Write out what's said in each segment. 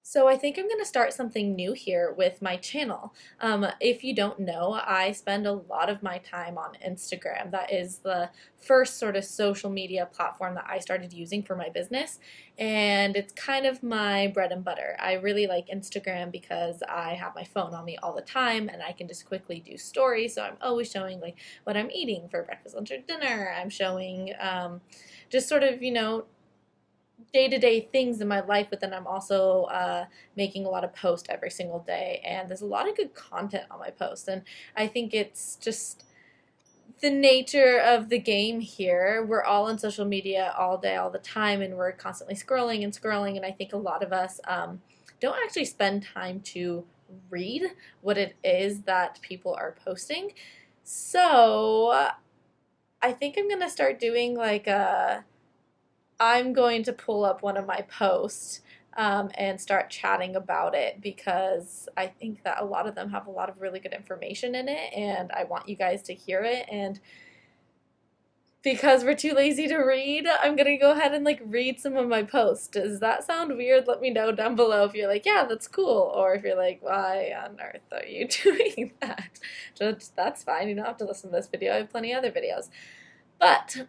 So I think I'm going to start something new here with my channel. If you don't know, I spend a lot of my time on Instagram. That is the first sort of social media platform that I started using for my business, and it's kind of my bread and butter. I really like Instagram because I have my phone on me all the time and I can just quickly do stories. So I'm always showing like what I'm eating for breakfast, lunch, or dinner. I'm showing just sort of, day-to-day things in my life, but then I'm also making a lot of posts every single day, and there's a lot of good content on my posts, and I think it's just the nature of the game here. We're all on social media all day, all the time, and we're constantly scrolling and scrolling, and I think a lot of us don't actually spend time to read what it is that people are posting. So I think I'm gonna start doing like I'm going to pull up one of my posts and start chatting about it because I think that a lot of them have a lot of really good information in it, and I want you guys to hear it. And because we're too lazy to read, I'm gonna go ahead and like read some of my posts. Does that sound weird? Let me know down below if you're like, yeah, that's cool, or if you're like, why on earth are you doing that? That's fine. You don't have to listen to this video. I have plenty of other videos. But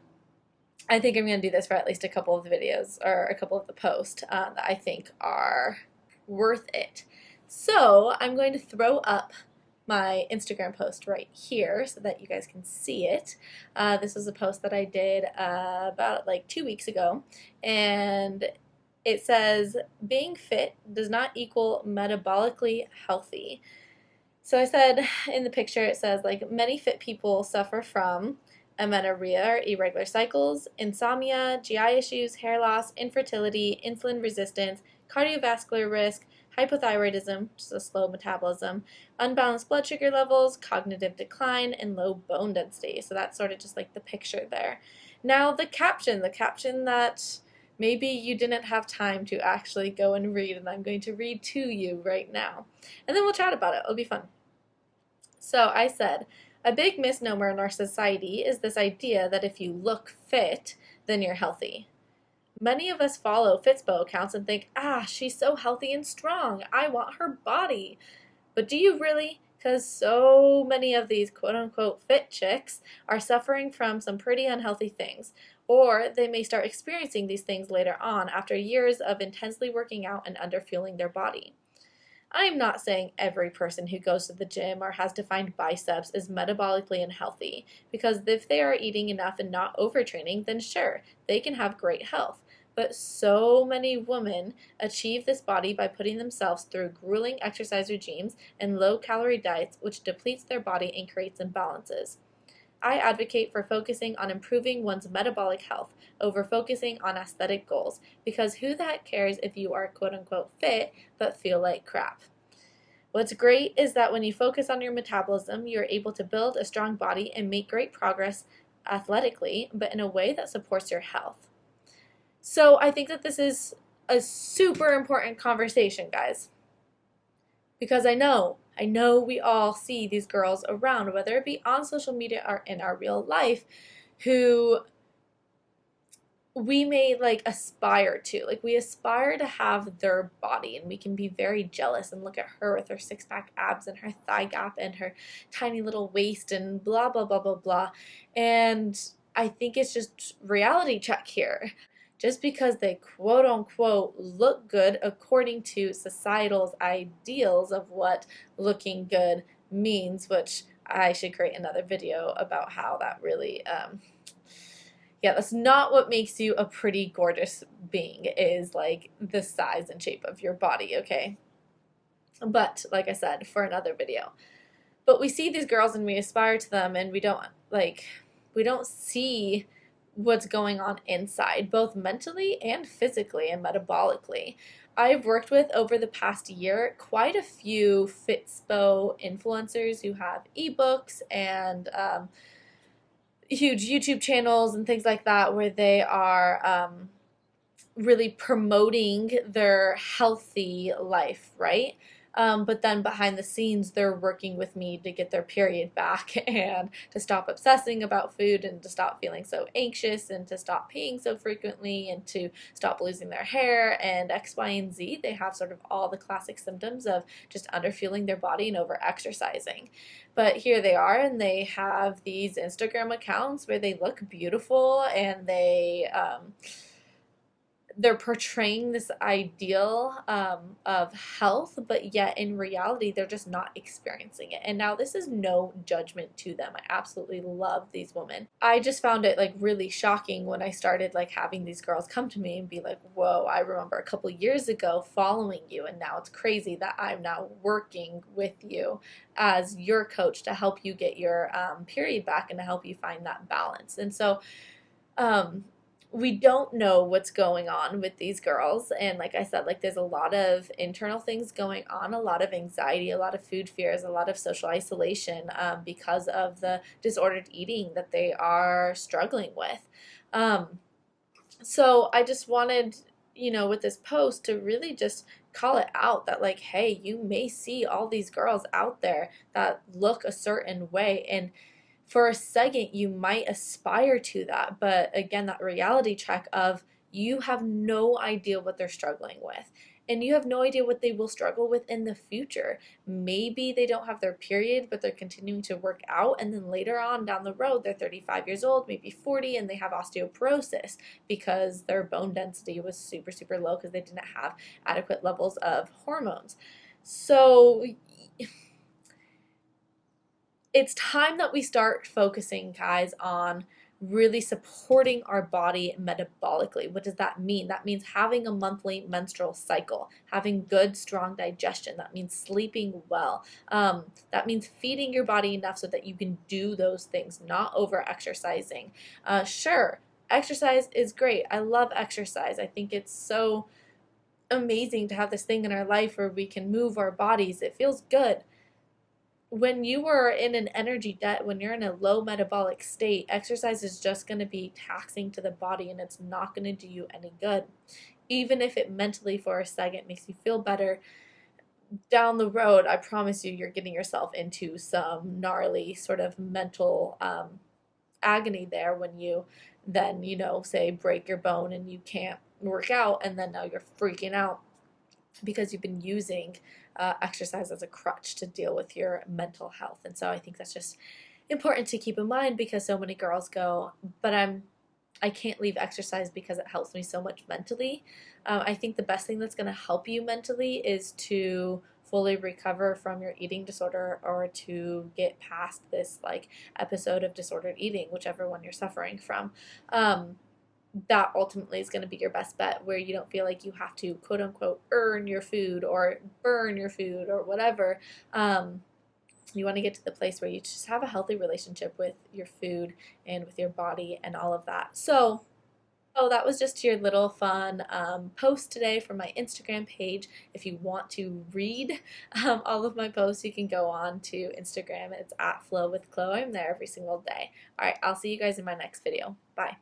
I think I'm going to do this for at least a couple of the videos or a couple of the posts that I think are worth it. So I'm going to throw up my Instagram post right here so that you guys can see it. This was a post that I did about like 2 weeks ago, and it says, being fit does not equal metabolically healthy. So I said in the picture, it says like many fit people suffer from amenorrhea or irregular cycles, insomnia, GI issues, hair loss, infertility, insulin resistance, cardiovascular risk, hypothyroidism, which is a slow metabolism, unbalanced blood sugar levels, cognitive decline, and low bone density. So that's sort of just like the picture there. Now the caption that maybe you didn't have time to actually go and read, and I'm going to read to you right now. And then we'll chat about it. It'll be fun. So I said, a big misnomer in our society is this idea that if you look fit, then you're healthy. Many of us follow Fitspo accounts and think, she's so healthy and strong. I want her body. But do you really? Because so many of these quote-unquote fit chicks are suffering from some pretty unhealthy things. Or they may start experiencing these things later on after years of intensely working out and underfueling their body. I'm not saying every person who goes to the gym or has defined biceps is metabolically unhealthy, because if they are eating enough and not overtraining, then sure, they can have great health. But so many women achieve this body by putting themselves through grueling exercise regimes and low-calorie diets, which depletes their body and creates imbalances. I advocate for focusing on improving one's metabolic health over focusing on aesthetic goals, because who the heck cares if you are quote-unquote fit but feel like crap? What's great is that when you focus on your metabolism, you're able to build a strong body and make great progress athletically, but in a way that supports your health. So I think that this is a super important conversation, guys, because I know we all see these girls around, whether it be on social media or in our real life, who we may like aspire to. Like, we aspire to have their body, and we can be very jealous and look at her with her six-pack abs and her thigh gap and her tiny little waist and blah, blah, blah, blah, blah. And I think it's just reality check here. Just because they quote unquote look good according to societal's ideals of what looking good means, which I should create another video about how that really, that's not what makes you a pretty gorgeous being, is like the size and shape of your body, okay? But like I said, for another video. But we see these girls and we aspire to them, and we don't see what's going on inside, both mentally and physically and metabolically. I've worked with, over the past year, quite a few Fitspo influencers who have ebooks and huge YouTube channels and things like that, where they are really promoting their healthy life, right? But then behind the scenes, they're working with me to get their period back and to stop obsessing about food and to stop feeling so anxious and to stop peeing so frequently and to stop losing their hair and X, Y, and Z. They have sort of all the classic symptoms of just underfueling their body and over exercising. But here they are, and they have these Instagram accounts where they look beautiful and they're portraying this ideal of health, but yet in reality, they're just not experiencing it. And now this is no judgment to them. I absolutely love these women. I just found it like really shocking when I started like having these girls come to me and be like, whoa, I remember a couple years ago following you, and now it's crazy that I'm now working with you as your coach to help you get your period back and to help you find that balance. And so, we don't know what's going on with these girls, and like I said, like there's a lot of internal things going on, a lot of anxiety, a lot of food fears, a lot of social isolation because of the disordered eating that they are struggling with. So I just wanted, with this post to really just call it out that like, hey, you may see all these girls out there that look a certain way, and for a second, you might aspire to that. But again, that reality check of you have no idea what they're struggling with. And you have no idea what they will struggle with in the future. Maybe they don't have their period, but they're continuing to work out. And then later on down the road, they're 35 years old, maybe 40, and they have osteoporosis because their bone density was super, super low because they didn't have adequate levels of hormones. So it's time that we start focusing, guys, on really supporting our body metabolically. What does that mean? That means having a monthly menstrual cycle, having good, strong digestion. That means sleeping well. That means feeding your body enough so that you can do those things, not over exercising. Sure, exercise is great. I love exercise. I think it's so amazing to have this thing in our life where we can move our bodies. It feels good. When you are in an energy debt, when you're in a low metabolic state, exercise is just going to be taxing to the body, and it's not going to do you any good. Even if it mentally for a second makes you feel better, down the road, I promise you, you're getting yourself into some gnarly sort of mental agony there when you then, say break your bone and you can't work out, and then now you're freaking out because you've been using exercise as a crutch to deal with your mental health. And so I think that's just important to keep in mind, because so many girls go, but I can't leave exercise because it helps me so much mentally. I think the best thing that's going to help you mentally is to fully recover from your eating disorder, or to get past this like episode of disordered eating, whichever one you're suffering from. That ultimately is going to be your best bet, where you don't feel like you have to quote unquote earn your food or burn your food or whatever. You want to get to the place where you just have a healthy relationship with your food and with your body and all of that. So that was just your little fun post today from my Instagram page. If you want to read all of my posts, you can go on to Instagram. It's @flowwithchloe. I'm there every single day. All right, I'll see you guys in my next video. Bye.